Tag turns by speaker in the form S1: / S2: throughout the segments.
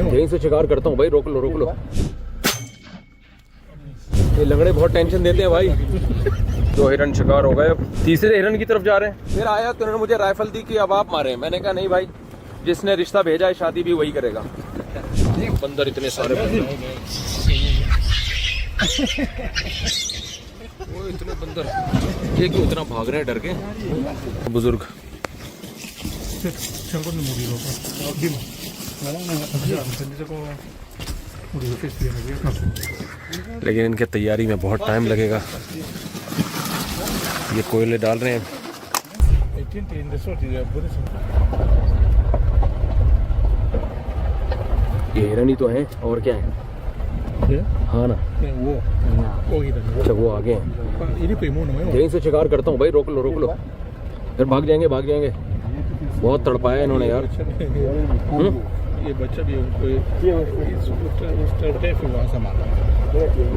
S1: यहीं से शिकार करता हूँ भाई, रोक लो रोक लो। ये लंगड़े बहुत टेंशन देते हैं भाई। 2 हिरन शिकार हो गए, अब तीसरे हिरन की तरफ जा रहे हैं। फिर आया तो उन्होंने मुझे राइफल दी कि अब आप मारे। मैंने कहा नहीं भाई, जिसने रिश्ता भेजा है शादी भी वही करेगा। बंदर इतने सारे वो इतने बंदर, ये क्यों इतना भाग रहे हैं डर के बुजुर्ग। लेकिन इनके तैयारी में बहुत टाइम लगेगा। ये कोयले डाल रहे हैं। ये हिरन ही तो हैं और क्या है? हाँ ना, अच्छा वो आगे हैं। यहीं से शिकार करता हूँ भाई, रोक लो रोक लो। फिर भाग जाएंगे भाग जाएंगे। बहुत तड़पाया इन्होंने यार।
S2: ये बच्चा भी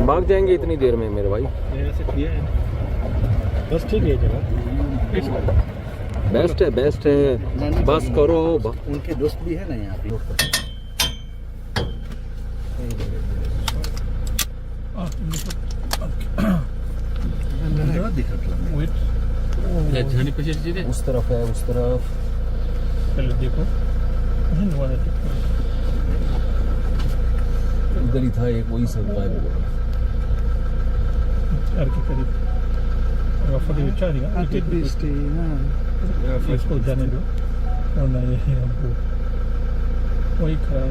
S1: भाग जाएंगे इतनी देर में मेरे भाई।
S2: बस ठीक है जगह,
S1: बेस्ट है बस करो।
S3: उनके दोस्त भी है ना यहाँ पे।
S1: उस तरफ है, उस तरफ
S2: देखो
S1: इधर ही था एक, वही सब गायब हो गया।
S2: इसको जाने दो और ना ये हमको वही खड़ा है,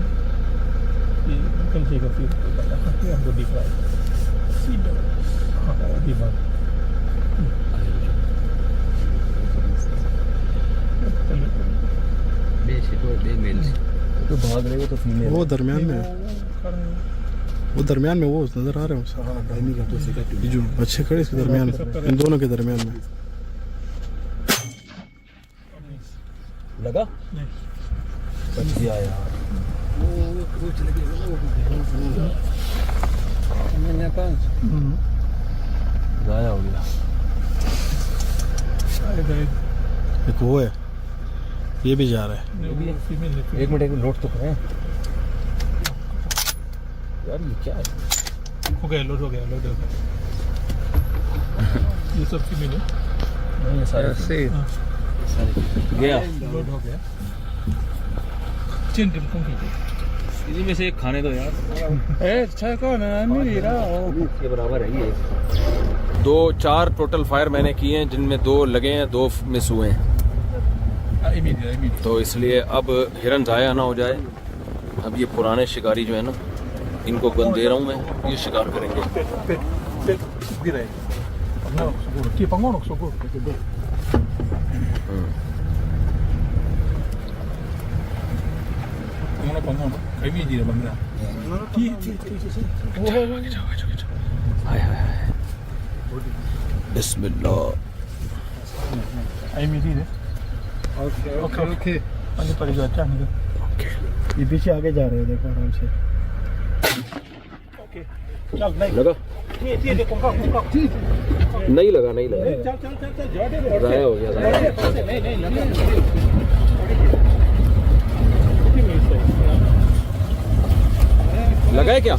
S2: निकल जाएगा फिर हमको दिख रहा है।
S1: तो भाग रहे हो तो फीमेल
S3: वो दरमियान में, वो नजर आ रहे हैं जो अच्छे खड़े इसके दरमियान में, इन दोनों के दरमियान में
S1: लगा। बच गया यार। गाया हो गया।
S3: एक वो है, ये भी जा रहा है।
S1: एक मिनट लोड तो करें यार। ये क्या है?
S2: हो गया, लोड हो गया। ये सब फीमेल है।
S1: ये सारे से गया,
S2: लोड हो गया। चिन टिम कौन की
S1: इसी में से एक खाने दो यार।
S3: अच्छा कौन है?
S1: ये बराबर है। ये 2-4 टोटल फायर मैंने किए हैं, जिनमें 2 लगे हैं, 2 मिस हुए हैं। तो इसलिए अब हिरन ज़ाया ना हो जाए। अब ये पुराने शिकारी जो है ना, इनको गन दे रहा हूँ मैं, ये शिकार करेंगे। बिस्मिल्लाह।
S3: ओके ये पीछे आगे जा रहे हैं, देखो आराम से।
S1: लगा? नहीं लगा, नहीं लगा। ज़ाया हो गया। लगा है क्या?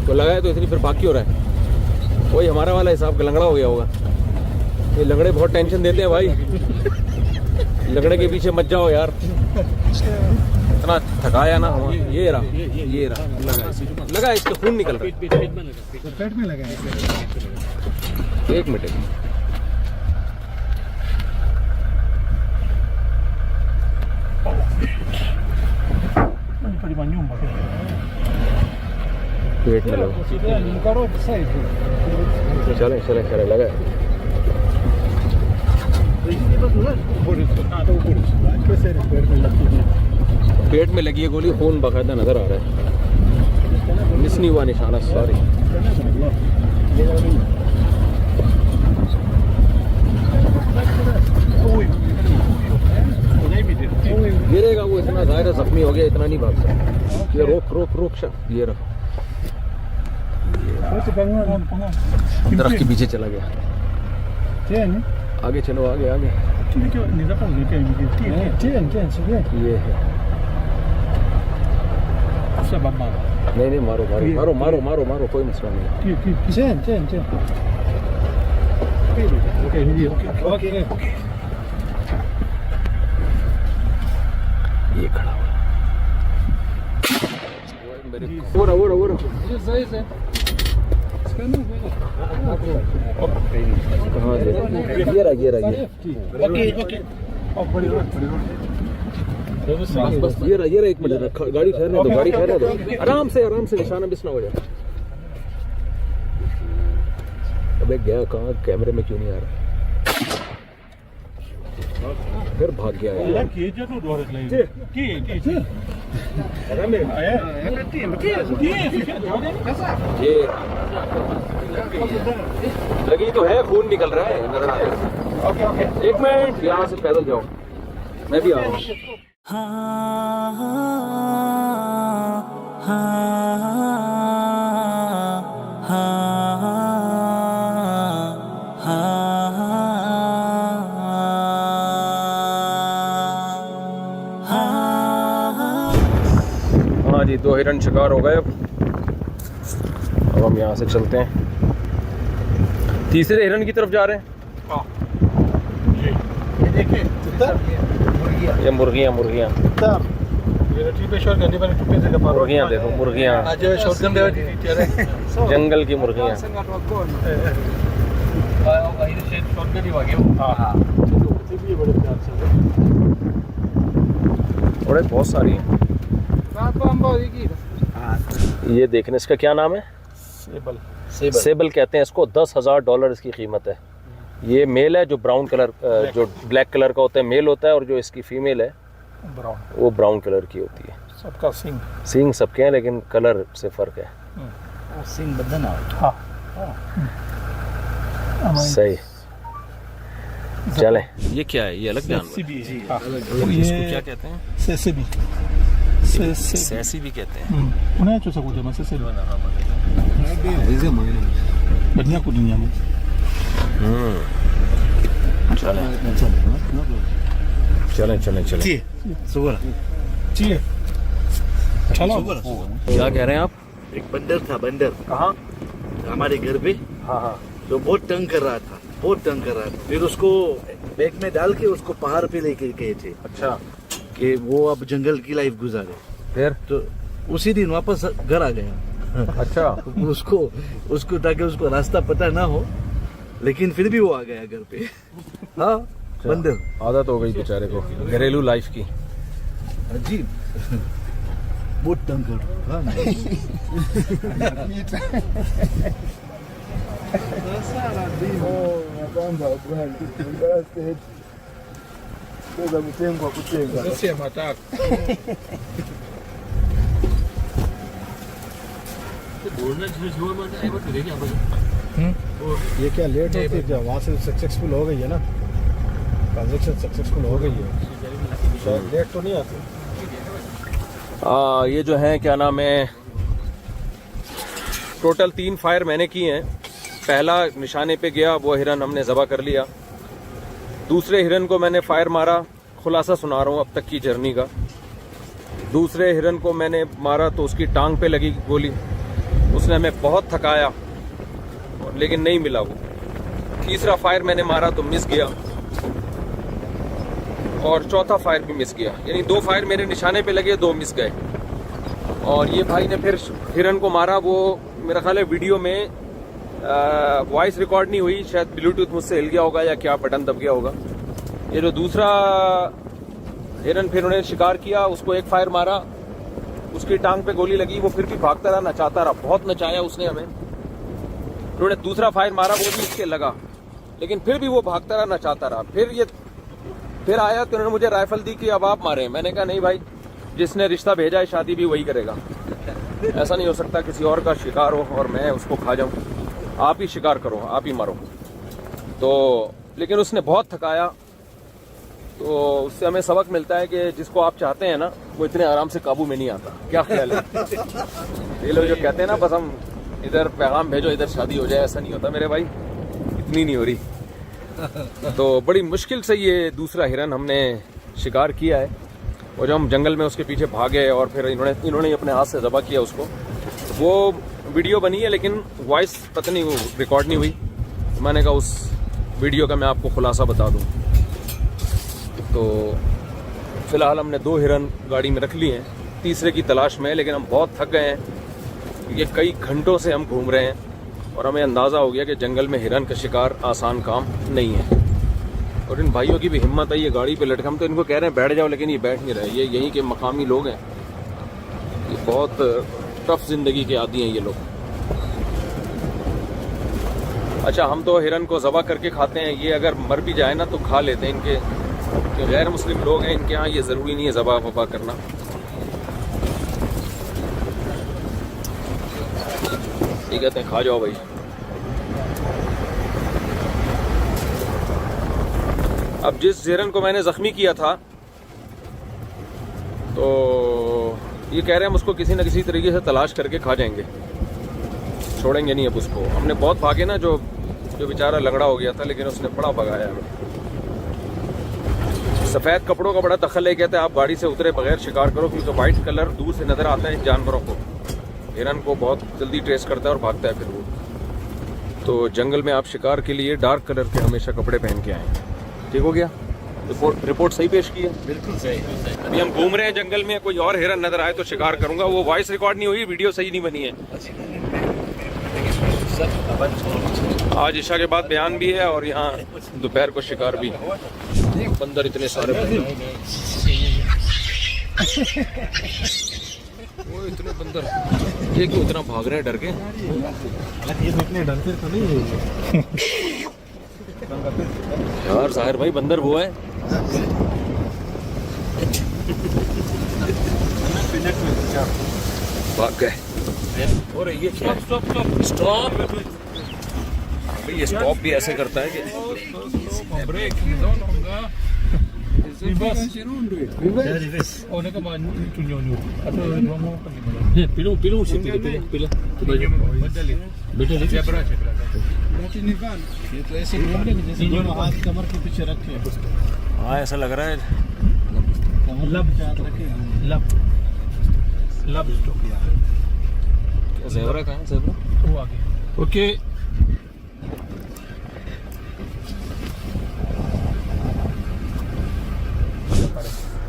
S1: तो लगा है तो इतनी फिर बाकी हो रहा है। वही हमारा वाला हिसाब का लंगड़ा हो गया होगा। ये लंगड़े बहुत टेंशन देते हैं भाई। लंगड़े के पीछे मत जाओ यार, इतना थकाया ना हम। ये रहा लगा, इसके खून निकल रहा है।
S3: पेट में लगा है।
S1: 1 मिनट। पेट में लगा। चले लगा। पेट में लगी है गोली, खून बाकायदा नजर आ रहा है। मिस नहीं हुआ निशाना, सॉरी। गिरेगा वो, इतना ज़ाहिर जख्मी हो गया, इतना नहीं भाग सकता। ये रोक ये रहा। दरख्त के पीछे चला गया। आगे चलो, आगे ये है।
S2: Bisa bamba.
S1: नहीं नहीं, मारो मारो मारो मारो मारो मारो, कोई मसला नहीं।
S2: Cen. Oke, ini dia. Oke.
S1: ये खड़ा हुआ मेरे वो कहाँ ये रहा
S2: Oke.
S1: बस ये रहा 1 मिनट, गाड़ी ठहरने दो, आराम से निशाना मिस ना हो जाए। अबे गया कहाँ, कैमरे में क्यों नहीं आ रहा, फिर भाग गया यार। ये लगी तो है, खून निकल रहा है नजर आ रहा है। 1 मिनट, यहाँ से पैदल जाओ, मैं भी आ रहा हूँ। हाँ जी, 2 हिरन शिकार हो गए। अब हम यहाँ से चलते हैं, तीसरे हिरन की तरफ जा रहे हैं।
S2: ये देखिए,
S1: ये मुर्गियाँ
S2: मुर्गियां
S1: देखो, मुर्गियाँ, जंगल की मुर्गियाँ। और बहुत सारी हैं। ये देखने, इसका क्या नाम है? सेबल कहते हैं इसको। $10,000 इसकी कीमत है। ये मेल है, जो ब्राउन कलर, जो ब्लैक कलर का होता है मेल होता है, और जो इसकी फीमेल है वो ब्राउन कलर की होती है।
S2: सबका
S1: सींग सबके हैं, लेकिन कलर से फर्क है।
S2: सिंग बदन।
S1: सही, चलें। ये क्या है? ये अलग जानवर है। इसको क्या कहते हैं? सैसी भी कहते हैं।
S2: Unaweza kusema sasa बढ़िया कुड़ियां में।
S1: चलें।
S2: चलो।
S1: क्या कह रहे हैं आप?
S4: एक बंदर था, बंदर
S1: कहाँ?
S4: हमारे घर पे।
S1: हाँ।
S4: तो बहुत तंग कर रहा था। फिर उसको बैग में डाल के उसको पहाड़ पे लेके गए थे।
S1: अच्छा,
S4: कि वो अब जंगल की लाइफ गुजारे।
S1: फिर
S4: तो उसी दिन वापस घर आ गया।
S1: अच्छा,
S4: उसको ताकि उसको रास्ता पता ना हो, लेकिन फिर भी वो आ गया घर पे। हाँ, बंदर।
S1: आदत हो गई बेचारे को घरेलू लाइफ की।
S4: अजीब, बहुत तंग कर रहा
S3: ये क्या लेट होती है क्या? वहाँ से सक्सेसफुल हो गई है ना, ट्रांजेक्शन सक्सेसफुल हो गई है, शायद लेट तो नहीं आती।
S1: ये जो है, क्या नाम है, टोटल 3 फायर मैंने किए हैं। पहला निशाने पे गया, वो हिरन हमने ज़बह कर लिया। दूसरे हिरन को मैंने फायर मारा, खुलासा सुना रहा हूँ अब तक की जर्नी का। दूसरे हिरन को मैंने मारा तो उसकी टांग पे लगी गोली, उसने हमें बहुत थकाया, लेकिन नहीं मिला वो। तीसरा फायर मैंने मारा तो मिस गया, और चौथा फायर भी मिस गया। यानी 2 फायर मेरे निशाने पे लगे, 2 मिस गए। और ये भाई ने फिर हिरन को मारा, वो मेरा ख्याल है वीडियो में वॉइस रिकॉर्ड नहीं हुई, शायद ब्लूटूथ मुझसे हिल गया होगा या क्या बटन दब गया होगा। ये जो दूसरा हिरन फिर उन्हें शिकार किया, उसको 1 फायर मारा, उसकी टांग पे गोली लगी, वो फिर भी भागता रहा, नचाता रहा, बहुत नचाया उसने हमें। उन्होंने दूसरा फायर मारा, वो भी इसके लगा, लेकिन फिर भी वो भागता रहा, नचाता रहा। फिर आया तो उन्होंने मुझे राइफल दी कि अब आप मारे। मैंने कहा नहीं भाई, जिसने रिश्ता भेजा है शादी भी वही करेगा। ऐसा नहीं हो सकता किसी और का शिकार हो और मैं उसको खा जाऊं। आप ही शिकार करो, आप ही मारो। तो लेकिन उसने बहुत थकाया, तो उससे हमें सबक मिलता है कि जिसको आप चाहते हैं ना, वो इतने आराम से काबू में नहीं आता। क्या ख्याल है? ये लोग जो कहते हैं ना, बस हम इधर पैगाम भेजो इधर शादी हो जाए, ऐसा नहीं होता मेरे भाई, इतनी नहीं हो रही। तो बड़ी मुश्किल से ये दूसरा हिरन हमने शिकार किया है। वो जो हम जंगल में उसके पीछे भागे और फिर इन्होंने अपने हाथ से ज़बह किया उसको, वो वीडियो बनी है लेकिन वॉइस पता नहीं वो रिकॉर्ड नहीं हुई। मैंने कहा उस वीडियो का मैं आपको खुलासा बता दूं। तो फ़िलहाल हमने 2 हिरन गाड़ी में रख लिए हैं, तीसरे की तलाश में है, लेकिन हम बहुत थक गए हैं क्योंकि कई घंटों से हम घूम रहे हैं और हमें अंदाज़ा हो गया कि जंगल में हिरन का शिकार आसान काम नहीं है। और इन भाइयों की भी हिम्मत है, ये गाड़ी पे लटके, हम तो इनको कह रहे हैं बैठ जाओ लेकिन ये बैठ नहीं रहे। ये यहीं के मकामी लोग हैं, ये बहुत टफ ज़िंदगी के आदी हैं ये लोग। अच्छा, हम तो हिरन को ज़बह करके खाते हैं, ये अगर मर भी जाए ना तो खा लेते हैं। इनके जो गैर मुस्लिम लोग हैं इनके यहाँ ये ज़रूरी नहीं है ज़बह वबा करना। ये कहते हैं खा जाओ भाई। अब जिस हिरन को मैंने ज़ख्मी किया था तो ये कह रहे हैं हम उसको किसी न किसी तरीके से तलाश करके खा जाएंगे, छोड़ेंगे नहीं अब उसको। हमने बहुत भागे ना, जो बेचारा लंगड़ा हो गया था, लेकिन उसने बड़ा भगाया हमें। सफ़ेद कपड़ों का बड़ा दखल है, कहते हैं आप गाड़ी से उतरे बगैर शिकार करो क्योंकि वाइट कलर दूर से नज़र आता है इन जानवरों को, हिरन को बहुत जल्दी ट्रेस करता है और भागता है फिर वो। तो जंगल में आप शिकार के लिए डार्क कलर के हमेशा कपड़े पहन के आएँ। ठीक हो गया? रिपोर्ट सही पेश की है?
S4: बिल्कुल सही।
S1: अभी हम घूम रहे हैं जंगल में, कोई और हिरन नजर आए तो शिकार करूंगा। वो वॉइस रिकॉर्ड नहीं हुई, वीडियो सही नहीं बनी है। आज ईशा के बाद बयान भी है और यहाँ दोपहर को शिकार भी। बंदर इतने सारे वो इतने बंदर, ये क्यों इतना भाग रहे हैं डर के?
S3: ये इतने डरते तो नहीं
S1: यार साहिर भाई, बंदर वो है। भाग गए। और ये क्या? स्टॉप। ये स्टॉप भी ऐसे करता है कि
S3: हाथ कमर के पीछे रखे।
S1: हाँ ऐसा लग रहा है।
S2: लब
S1: ज़ेबरा कहाँ है? ज़ेबरा
S2: वो आगे। ओके,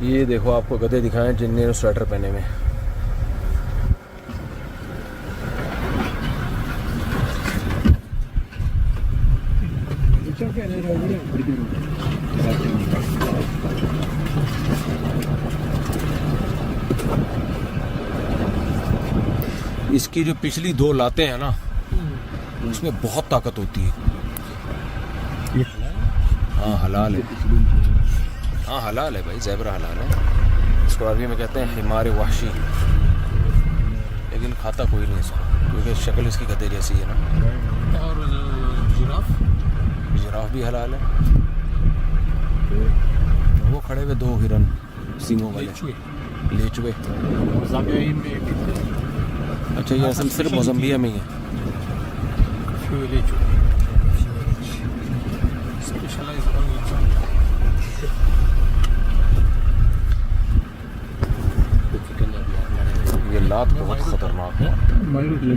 S1: ये देखो आपको गधे दिखाएं जिनने स्वेटर पहने हुए। इसकी जो पिछली 2 लातें हैं ना, उसमें बहुत ताकत होती है। हाँ हलाल है, हाँ हलाल है भाई, ज़ेबरा हलाल है। इसको अरबी में कहते हैं हिमार वहशी, लेकिन खाता कोई नहीं इसको क्योंकि शक्ल इसकी गधे जैसी है ना।
S2: और
S1: जिराफ भी हलाल है। वो खड़े हुए 2 हिरन सींगों वाले लेचुए। अच्छा, ये असल सिर्फ मोज़म्बिया में ही है। ये लात बहुत ख़तरनाक है।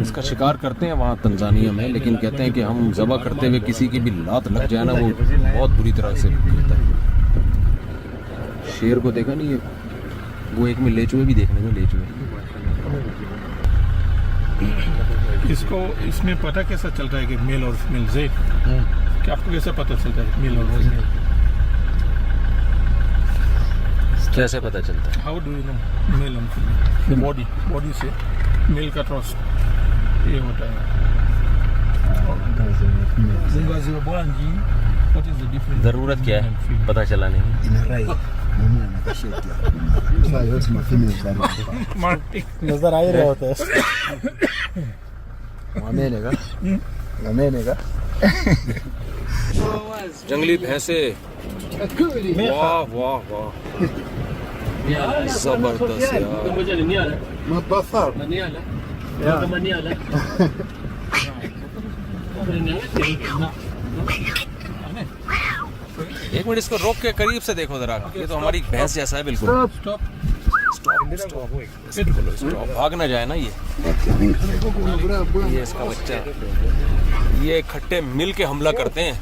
S1: इसका शिकार करते हैं वहाँ तंजानिया में, लेकिन कहते हैं कि हम ज़बह करते हुए किसी की भी लात लग जाए ना, वो बहुत बुरी तरह से गिरता है। शेर को देखा नहीं, वो एक में लेचुए भी देखने में लेचुए।
S2: इसको इसमें पता कैसा चल रहा है कि मेल और फीमेल से? क्या आपको कैसे पता चलता है मेल और फीमेल?
S1: कैसे पता चलता है?
S2: How do you know male और फीमेल? बॉडी से मेल का ट्रस्ट ये होता है। What is the difference?
S1: ज़रूरत क्या है पता चला नहीं।
S3: नजर आ ही रहा होता है।
S1: जंगली भैंसे, वाह वाह वाह, जबरदस्त यार। एक मिनट इसको रोक के करीब से देखो जरा, ये तो हमारी भैंस जैसा है बिल्कुल।
S2: स्टॉप
S1: स्टॉप, भाग ना जाए ना ये इसका बच्चा। ये इकट्ठे मिल के हमला करते हैं,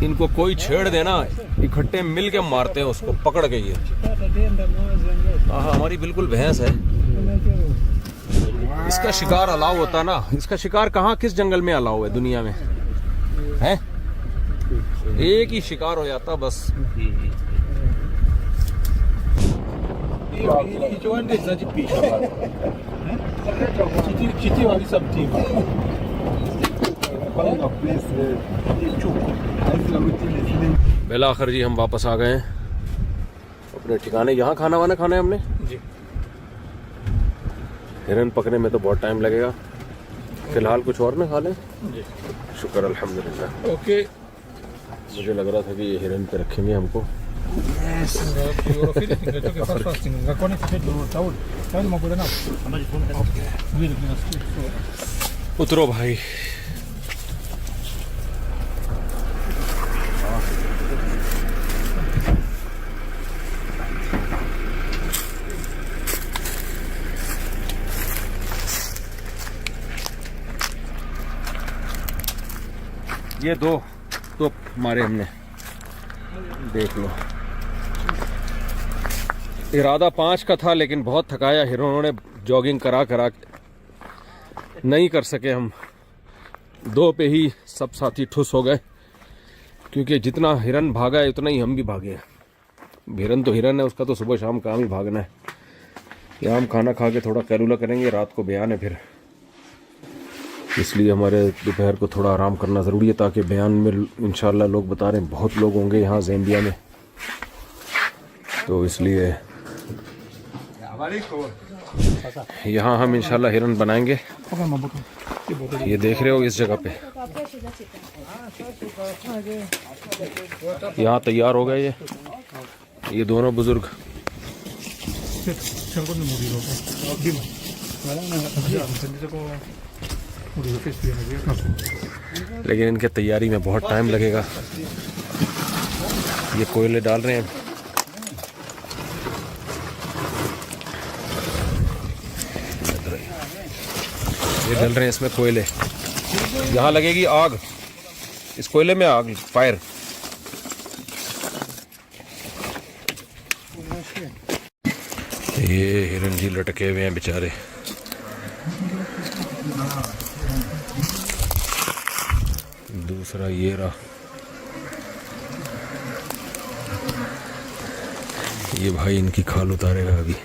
S1: इनको कोई छेड़ देना इकट्ठे मिल के मारते हैं उसको पकड़ के। ये हाँ हमारी बिल्कुल भैंस है। इसका शिकार अलाउ होता ना, इसका शिकार कहाँ किस जंगल में अलाउ है दुनिया में है? एक ही शिकार हो जाता बस। बेला आखिर जी हम वापस आ गए हैं अपने ठिकाने। यहाँ खाना वाना खाना है हमने
S2: जी।
S1: हिरन पकड़ने में तो बहुत टाइम लगेगा, फिलहाल कुछ और ना खा लें।
S2: जी
S1: शुक्र अल्हम्दुलिल्लाह।
S2: ओके।
S1: मुझे लग रहा था कि ये हिरन पे रखेंगे हमको। उतरो भाई। ये दो मारे हमने, देख लो। इरादा 5 का था लेकिन बहुत थकाया हिरणों ने, जॉगिंग करा करा नहीं कर सके हम। 2 पे ही सब साथी ठुस हो गए, क्योंकि जितना हिरन भागा है उतना ही हम भी भागे हैं। हिरन तो हिरन है, उसका तो सुबह शाम काम ही भागना है। यहाँ हम खाना खा के थोड़ा कैलूला करेंगे, रात को बयान है फिर, इसलिए हमारे दोपहर को थोड़ा आराम करना ज़रूरी है, ताकि बयान में इंशाल्लाह लोग बता रहे हैं बहुत लोग होंगे यहाँ ज़ैम्बिया में, तो इसलिए यहाँ हम इंशाल्लाह हिरन बनाएंगे। ये देख रहे हो इस जगह पे, यहाँ तैयार हो गए ये दोनों बुजुर्ग। लेकिन इनके तैयारी में बहुत टाइम लगेगा। ये कोयले डाल रहे हैं, ये डल रहे हैं इसमें कोयले। यहाँ लगेगी आग, इस कोयले में आग, फायर। ये हिरन जी लटके हुए हैं बेचारे। दूसरा ये रहा, ये भाई इनकी खाल उतारेगा अभी।